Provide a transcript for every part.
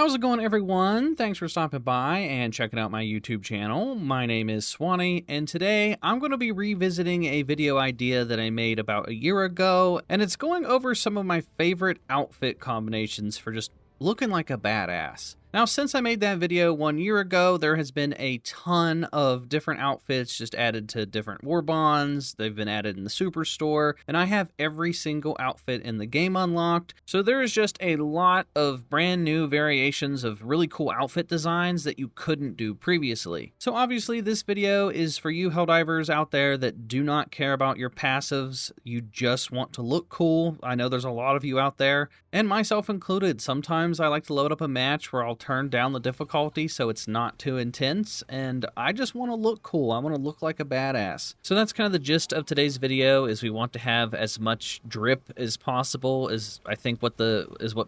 How's it going, everyone? Thanks for stopping by and checking out my YouTube channel. My name is Swanee, and today I'm going to be revisiting a video idea that I made about a year ago, and it's going over some of my favorite outfit combinations for just looking like a badass. Now, since I made that video 1 year ago, there has been a ton of different outfits just added to different war bonds. They've been added in the Superstore, and I have every single outfit in the game unlocked. So there is just a lot of brand new variations of really cool outfit designs that you couldn't do previously. So obviously this video is for you Helldivers out there that do not care about your passives. You just want to look cool. I know there's a lot of you out there, and myself included. Sometimes I like to load up a match where I'll turn down the difficulty so it's not too intense, and I just want to look cool. I want to look like a badass. So that's kind of the gist of today's video, is we want to have as much drip as possible, is I think what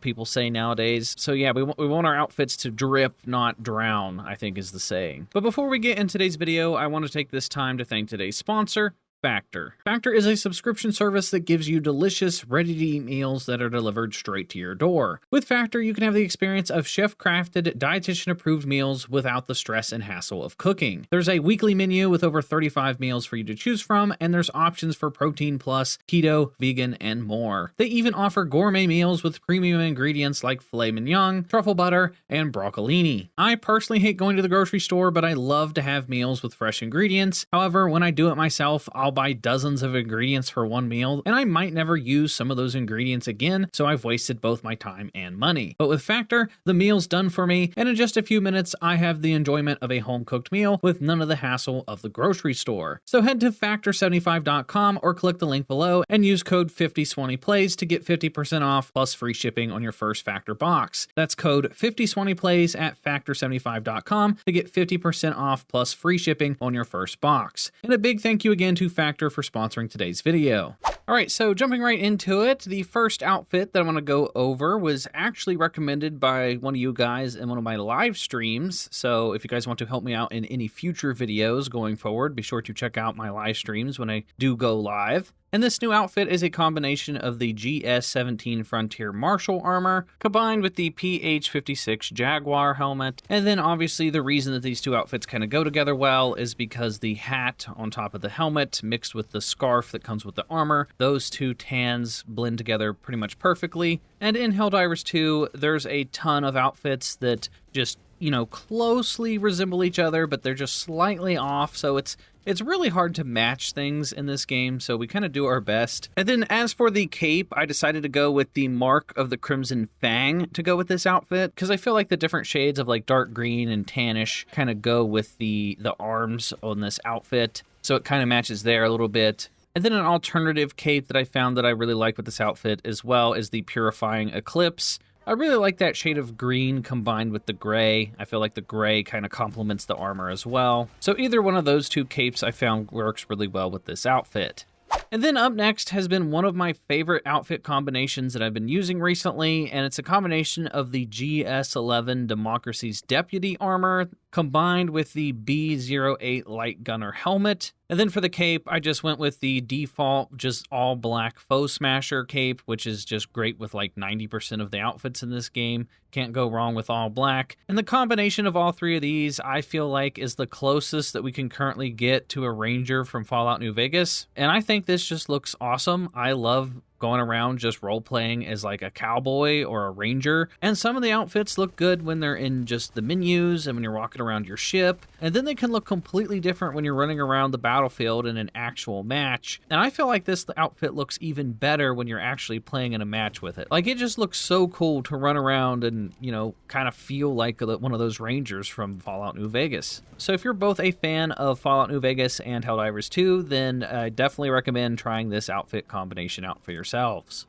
people say nowadays. So yeah, we want our outfits to drip, not drown, I think is the saying. But before we get in today's video, I want to take this time to thank today's sponsor, Factor. Factor is a subscription service that gives you delicious, ready-to-eat meals that are delivered straight to your door. With Factor, you can have the experience of chef-crafted, dietitian-approved meals without the stress and hassle of cooking. There's a weekly menu with over 35 meals for you to choose from, and there's options for protein plus, keto, vegan, and more. They even offer gourmet meals with premium ingredients like filet mignon, truffle butter, and broccolini. I personally hate going to the grocery store, but I love to have meals with fresh ingredients. However, when I do it myself, I'll buy dozens of ingredients for one meal, and I might never use some of those ingredients again, so I've wasted both my time and money. But with Factor, the meal's done for me, and in just a few minutes, I have the enjoyment of a home-cooked meal with none of the hassle of the grocery store. So head to factor75.com or click the link below and use code 50swannyplays to get 50% off plus free shipping on your first Factor box. That's code 50swannyplays at factor75.com to get 50% off plus free shipping on your first box. And a big thank you again to Factor for sponsoring today's video. Alright, so jumping right into it, the first outfit that I want to go over was actually recommended by one of you guys in one of my live streams. So if you guys want to help me out in any future videos going forward, be sure to check out my live streams when I do go live. And this new outfit is a combination of the GS-17 Frontier Martial armor combined with the PH-56 Jaguar helmet. And then obviously the reason that these two outfits kind of go together well is because the hat on top of the helmet mixed with the scarf that comes with the armor, those two tans blend together pretty much perfectly. And in Helldivers 2, there's a ton of outfits that just, closely resemble each other, but they're just slightly off, so it's really hard to match things in this game, so we kind of do our best. And then as for the cape, I decided to go with the Mark of the Crimson Fang to go with this outfit, because I feel like the different shades of like dark green and tannish kind of go with the arms on this outfit, so it kind of matches there a little bit. And then an alternative cape that I found that I really like with this outfit as well is the Purifying Eclipse. I really like that shade of green combined with the gray. I feel like the gray kind of complements the armor as well. So either one of those two capes I found works really well with this outfit. And then up next has been one of my favorite outfit combinations that I've been using recently, and it's a combination of the GS-11 Democracy's Deputy armor combined with the B-08 Light Gunner helmet. And then for the cape, I just went with the default, just all black Foe Smasher cape, which is just great with like 90% of the outfits in this game. Can't go wrong with all black. And the combination of all three of these, I feel like, is the closest that we can currently get to a Ranger from Fallout New Vegas. And I think this just looks awesome. I love going around just role-playing as like a cowboy or a ranger. And some of the outfits look good when they're in just the menus and when you're walking around your ship. And then they can look completely different when you're running around the battlefield in an actual match. And I feel like this outfit looks even better when you're actually playing in a match with it. Like, it just looks so cool to run around and, kind of feel like one of those rangers from Fallout New Vegas. So if you're both a fan of Fallout New Vegas and Helldivers 2, then I definitely recommend trying this outfit combination out for yourselves.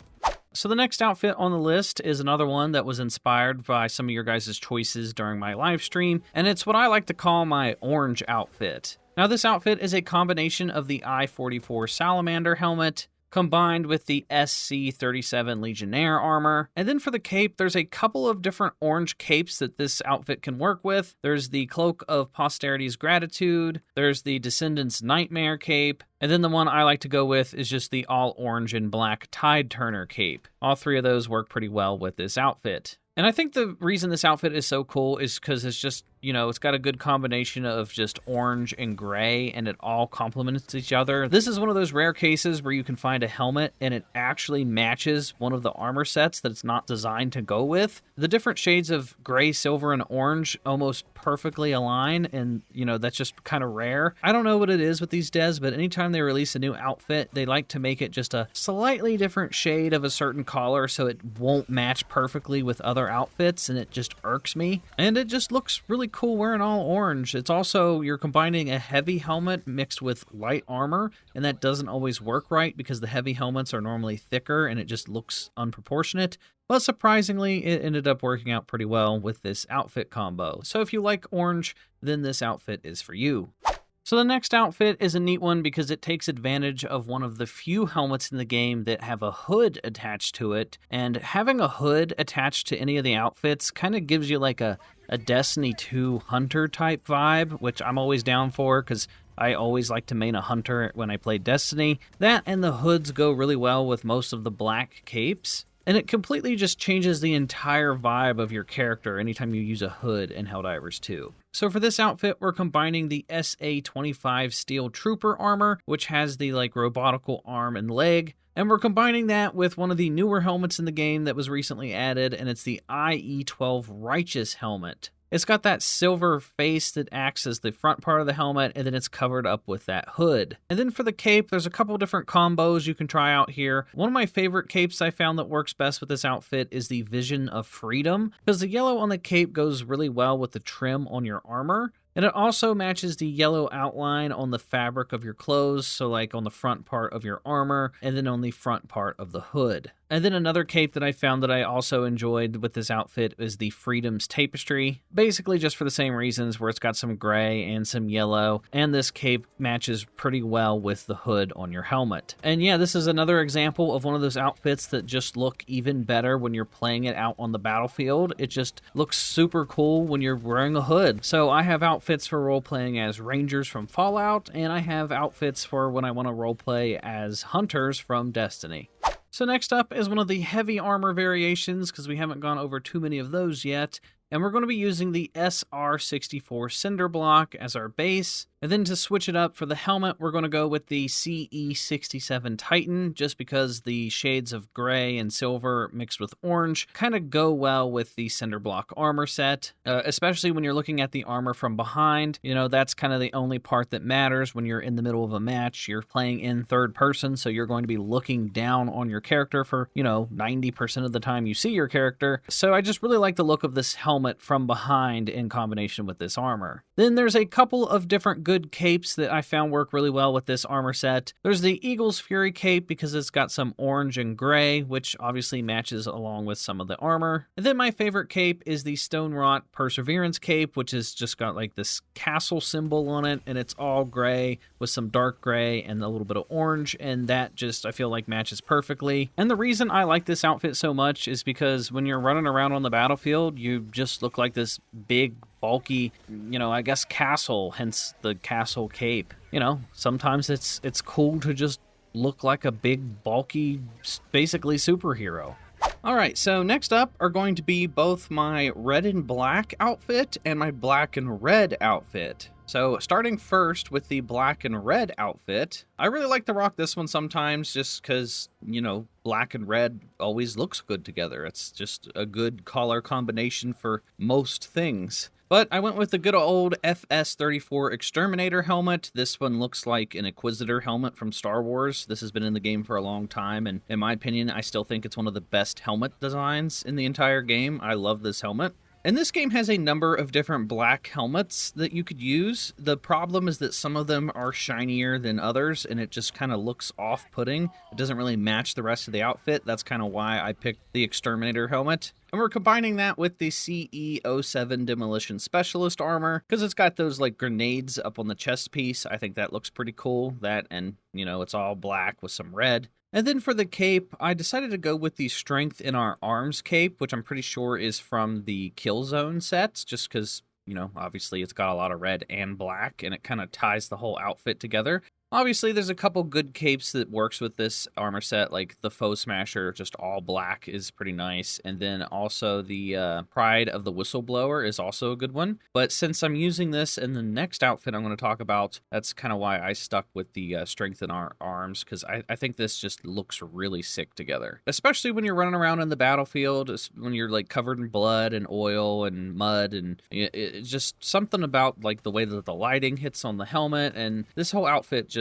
So the next outfit on the list is another one that was inspired by some of your guys' choices during my live stream, and it's what I like to call my orange outfit. Now this outfit is a combination of the I-44 Salamander helmet combined with the SC-37 Legionnaire armor. And then for the cape, there's a couple of different orange capes that this outfit can work with. There's the Cloak of Posterity's Gratitude, there's the Descendants Nightmare cape, and then the one I like to go with is just the all orange and black Tide Turner cape. All three of those work pretty well with this outfit. And I think the reason this outfit is so cool is because it's just, it's got a good combination of just orange and gray, and it all complements each other. This is one of those rare cases where you can find a helmet and it actually matches one of the armor sets that it's not designed to go with. The different shades of gray, silver, and orange almost perfectly align, and, that's just kind of rare. I don't know what it is with these devs, but anytime they release a new outfit, they like to make it just a slightly different shade of a certain color so it won't match perfectly with other outfits, and it just irks me. And it just looks really cool wearing all orange. It's also, you're combining a heavy helmet mixed with light armor, and that doesn't always work right because the heavy helmets are normally thicker and it just looks unproportionate. But surprisingly, it ended up working out pretty well with this outfit combo. So if you like orange, then this outfit is for you. So the next outfit is a neat one because it takes advantage of one of the few helmets in the game that have a hood attached to it. And having a hood attached to any of the outfits kind of gives you like a Destiny 2 hunter type vibe, which I'm always down for because I always like to main a hunter when I play Destiny. That and the hoods go really well with most of the black capes. And it completely just changes the entire vibe of your character anytime you use a hood in Helldivers 2. So for this outfit, we're combining the SA-25 Steel Trooper armor, which has the robotical arm and leg. And we're combining that with one of the newer helmets in the game that was recently added, and it's the IE-12 Righteous helmet. It's got that silver face that acts as the front part of the helmet, and then it's covered up with that hood. And then for the cape, there's a couple different combos you can try out here. One of my favorite capes I found that works best with this outfit is the Vision of Freedom, because the yellow on the cape goes really well with the trim on your armor. And it also matches the yellow outline on the fabric of your clothes, so like on the front part of your armor, and then on the front part of the hood. And then another cape that I found that I also enjoyed with this outfit is the Freedom's Tapestry. Basically just for the same reasons, where it's got some gray and some yellow, and this cape matches pretty well with the hood on your helmet. And yeah, this is another example of one of those outfits that just look even better when you're playing it out on the battlefield. It just looks super cool when you're wearing a hood. So I have outfits for role-playing as Rangers from Fallout, and I have outfits for when I want to role-play as Hunters from Destiny. So next up is one of the heavy armor variations, because we haven't gone over too many of those yet. And we're going to be using the SR-64 cinder block as our base. And then to switch it up for the helmet, we're going to go with the CE-67 Titan, just because the shades of gray and silver mixed with orange kind of go well with the cinder block armor set, especially when you're looking at the armor from behind. That's kind of the only part that matters when you're in the middle of a match. You're playing in third person, so you're going to be looking down on your character for, 90% of the time you see your character. So I just really like the look of this helmet from behind in combination with this armor. Then there's a couple of different good capes that I found work really well with this armor set. There's the Eagle's Fury cape because it's got some orange and gray, which obviously matches along with some of the armor. And then my favorite cape is the Stone Rot Perseverance cape, which has just got like this castle symbol on it, and it's all gray with some dark gray and a little bit of orange, and that just, I feel like, matches perfectly. And the reason I like this outfit so much is because when you're running around on the battlefield, you just look like this big, bulky, I guess castle, hence the castle cape. Sometimes it's cool to just look like a big, bulky, basically superhero. Alright, so next up are going to be both my red and black outfit and my black and red outfit. So starting first with the black and red outfit, I really like to rock this one sometimes just because, black and red always looks good together. It's just a good color combination for most things. But I went with the good old FS-34 Exterminator helmet. This one looks like an Inquisitor helmet from Star Wars. This has been in the game for a long time, and in my opinion, I still think it's one of the best helmet designs in the entire game. I love this helmet. And this game has a number of different black helmets that you could use. The problem is that some of them are shinier than others, and it just kind of looks off-putting. It doesn't really match the rest of the outfit. That's kind of why I picked the Exterminator helmet. And we're combining that with the CE-07 Demolition Specialist armor, because it's got those grenades up on the chest piece. I think that looks pretty cool. That, and it's all black with some red. And then for the cape, I decided to go with the Strength in Our Arms cape, which I'm pretty sure is from the Killzone sets, just because, obviously it's got a lot of red and black, and it kind of ties the whole outfit together. Obviously, there's a couple good capes that works with this armor set, like the Foe Smasher, just all black is pretty nice. And then also the Pride of the Whistleblower is also a good one. But since I'm using this in the next outfit I'm going to talk about, that's kind of why I stuck with the strength in our arms, because I think this just looks really sick together. Especially when you're running around in the battlefield, when you're like covered in blood and oil and mud, and it's just something about like the way that the lighting hits on the helmet, and this whole outfit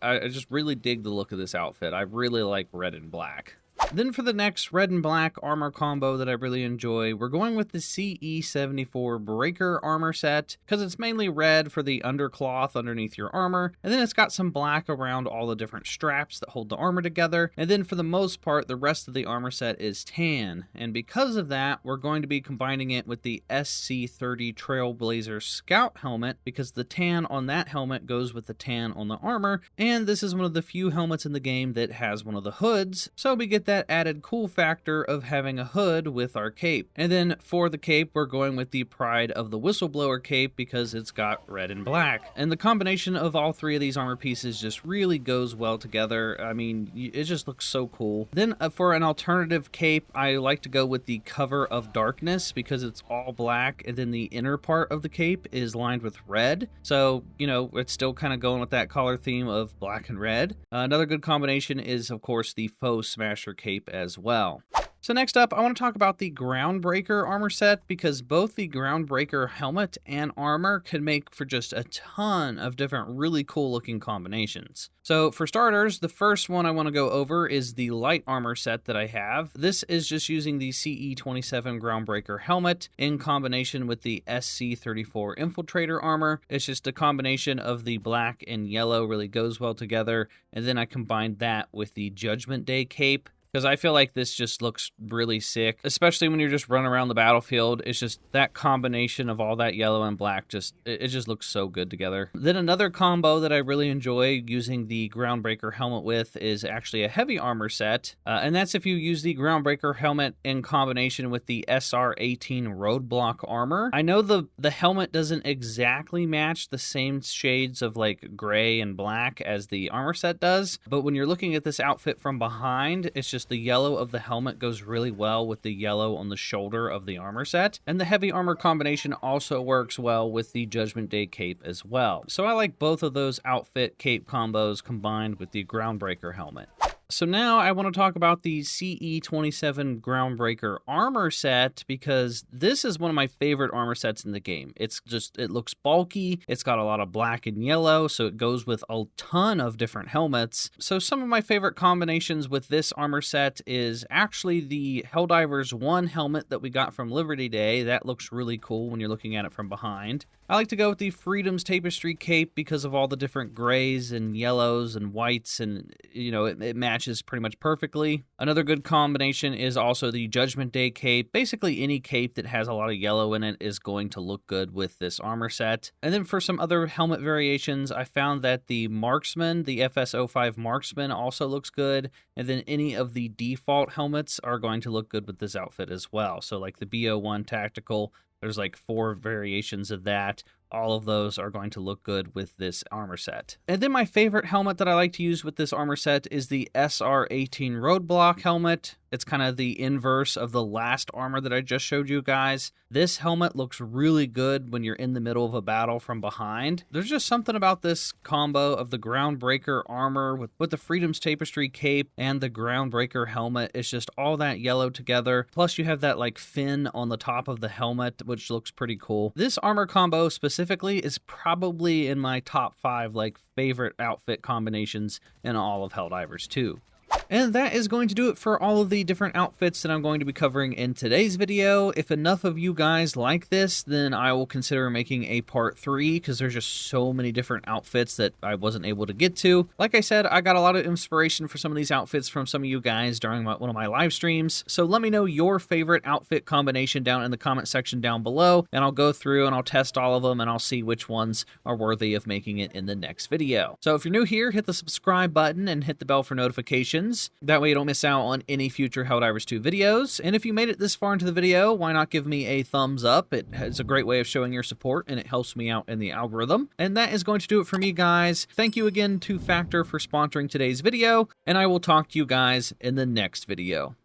I just really dig the look of this outfit. I really like red and black. Then for the next red and black armor combo that I really enjoy, we're going with the CE74 Breaker armor set, because it's mainly red for the undercloth underneath your armor, and then it's got some black around all the different straps that hold the armor together, and then for the most part, the rest of the armor set is tan, and because of that, we're going to be combining it with the SC30 Trailblazer Scout helmet, because the tan on that helmet goes with the tan on the armor, and this is one of the few helmets in the game that has one of the hoods, so we get that added cool factor of having a hood with our cape. And then for the cape, we're going with the Pride of the Whistleblower cape because it's got red and black. And the combination of all three of these armor pieces just really goes well together. I mean, it just looks so cool. Then for an alternative cape, I like to go with the Cover of Darkness because it's all black, and then the inner part of the cape is lined with red. So, you know, it's still kind of going with that color theme of black and red. Another good combination is, of course, the Foe Smasher cape as well. So next up, I want to talk about the Groundbreaker armor set, because both the Groundbreaker helmet and armor can make for just a ton of different really cool looking combinations. So for starters, the first one I want to go over is the light armor set that I have. This is just using the CE27 Groundbreaker helmet in combination with the SC34 Infiltrator armor. It's just a combination of the black and yellow really goes well together, and then I combined that with the Judgment Day cape, because I feel like this just looks really sick, especially when you're just running around the battlefield. It's just that combination of all that yellow and black, it just looks so good together. Then another combo that I really enjoy using the Groundbreaker helmet with is actually a heavy armor set, and that's if you use the Groundbreaker helmet in combination with the SR18 Roadblock armor. I know the helmet doesn't exactly match the same shades of like gray and black as the armor set does, but when you're looking at this outfit from behind, it's just the yellow of the helmet goes really well with the yellow on the shoulder of the armor set, and the heavy armor combination also works well with the Judgment Day cape as well. So I like both of those outfit cape combos combined with the Groundbreaker helmet. So now I want to talk about the CE27 Groundbreaker armor set, because this is one of my favorite armor sets in the game. It looks bulky, it's got a lot of black and yellow, so it goes with a ton of different helmets. So some of my favorite combinations with this armor set is actually the Helldivers 1 helmet that we got from Liberty Day. That looks really cool when you're looking at it from behind. I like to go with the Freedom's Tapestry cape because of all the different grays and yellows and whites, and you know, it matches pretty much perfectly. Another good combination is also the Judgment Day cape. Basically any cape that has a lot of yellow in it is going to look good with this armor set. And then for some other helmet variations, I found that the Marksman, the FS05 Marksman also looks good, and then any of the default helmets are going to look good with this outfit as well. So like the BO1 Tactical, there's like 4 variations of that. All of those are going to look good with this armor set. And then my favorite helmet that I like to use with this armor set is the SR18 Roadblock helmet. It's kind of the inverse of the last armor that I just showed you guys. This helmet looks really good when you're in the middle of a battle from behind. There's just something about this combo of the Groundbreaker armor with the Freedom's Tapestry cape and the Groundbreaker helmet. It's just all that yellow together. Plus you have that like fin on the top of the helmet, which looks pretty cool. This armor combo specifically is probably in my top 5 like favorite outfit combinations in all of Helldivers 2. And that is going to do it for all of the different outfits that I'm going to be covering in today's video. If enough of you guys like this, then I will consider making a part 3, because there's just so many different outfits that I wasn't able to get to. Like I said, I got a lot of inspiration for some of these outfits from some of you guys during one of my live streams. So let me know your favorite outfit combination down in the comment section down below, and I'll go through and I'll test all of them and I'll see which ones are worthy of making it in the next video. So if you're new here, hit the subscribe button and hit the bell for notifications. notifications. That way you don't miss out on any future Helldivers 2 videos. And if you made it this far into the video, why not give me a thumbs up? It is a great way of showing your support, and it helps me out in the algorithm. And that is going to do it for me, guys. Thank you again to Factor for sponsoring today's video, and I will talk to you guys in the next video.